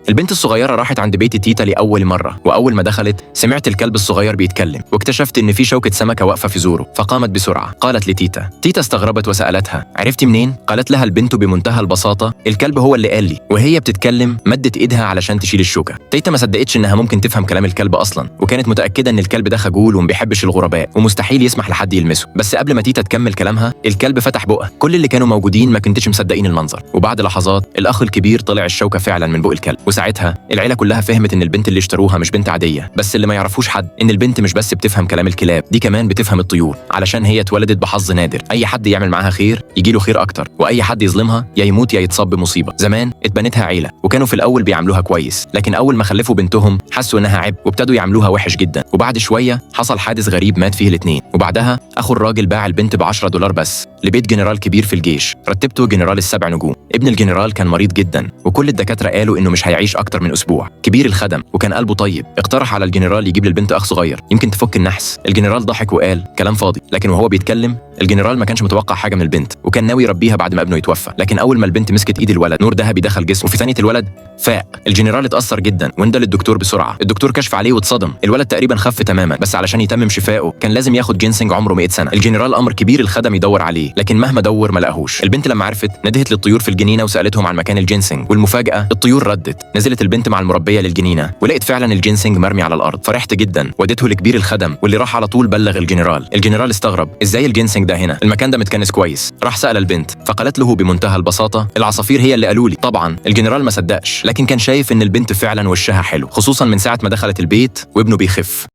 البنت الصغيرة راحت عند بيت تيتا لأول مرة، وأول ما دخلت سمعت الكلب الصغير بيتكلم، واكتشفت إن في شوكة سمكة واقفة في زوره، فقامت بسرعة. قالت لتيتا. تيتا استغربت وسألتها: عرفتي منين؟ قالت لها البنت بمنتهى البساطة: الكلب هو اللي قال لي. وهي بتتكلم مدت إيدها علشان تشيل الشوكة. تيتا ما صدقتش إنها ممكن تفهم كلام الكلب أصلا، وكانت متأكدة إن الكلب ده خجول وما بيحبش الغرباء ومستحيل يسمح لحد يلمسه. بس قبل ما تيتا تكمل كلامها الكلب فتح بقه. كل اللي كانوا موجودين ما كنتش مصدقين المنظر. وبعد لحظات الأخ الكبير طلع الشوكة فعلا من بق الكلب، وساعتها العيلة كلها فهمت إن البنت اللي اشتروها مش بنت عادية. بس اللي ما يعرفوش حد إن البنت مش بس بتفهم كلام الكلاب، دي كمان بتفهم الطيور، علشان هي اتولدت بحظ نادر. أي حد يعمل معاها خير يجيله خير أكتر، وأي حد يظلمها يا يموت يا يتصاب بمصيبة. زمان اتبنتها عيلة، وكانوا في الأول بيعاملوها كويس، لكن أول ما خلفوا بنتهم حسوا إنها عبء وابتدوا يعاملوها وحش جدا. وبعد شوية حصل حادث غريب مات فيه الاتنين، وبعدها أخو الراجل باع البنت ب$10 بس لبيت جنرال كبير في الجيش رتبته جنرال ال7 نجوم. ابن الجنرال كان مريض جدا، وكل الدكاترة قالوا إنه مش هيعيش أكتر من أسبوع. كبير الخدم وكان قلبه طيب اقترح على الجنرال يجيب للبنت أخ صغير يمكن تفك النحس. الجنرال ضحك وقال كلام فاضي، لكن وهو بيتكلم الجنرال ما كانش متوقع حاجة من البنت، وكان ناوي يربيها بعد ما ابنه يتوفى. لكن أول ما البنت مسكت إيد الولد نور ذهبي دخل جسمه، وفي ثانية الولد فاق. الجنرال اتأثر جدا وندى للدكتور بسرعة. الدكتور كشف عليه واتصدم، الولد تقريبا خف تماما، بس علشان يتمم شفائه كان لازم ياخد جينسنج عمره 100 سنة. الجنرال أمر كبير الخدم يدور عليه، لكن مهما دور ما لقاهوش. البنت لما عرفت ندهت للطيور في الجنينة وسألتهم عن مكان الجينسنج، والمفاجأة الطيور ردت. نزلت البنت مع المربية للجنينة ولقيت فعلا الجينسنج مرمي على الأرض. فرحت جدا وديته لكبير الخدم، واللي راح على طول بلغ الجنرال. الجنرال استغرب ازاي الجينسنج ده هنا، المكان ده متكنس كويس. راح سأل البنت فقالت له بمنتهى البساطة العصافير هي اللي قالوا لي. طبعا الجنرال ما صدقش، لكن كان شايف ان البنت فعلا وشها حلو، خصوصا من ساعة ما دخلت البيت وابنه بيخف.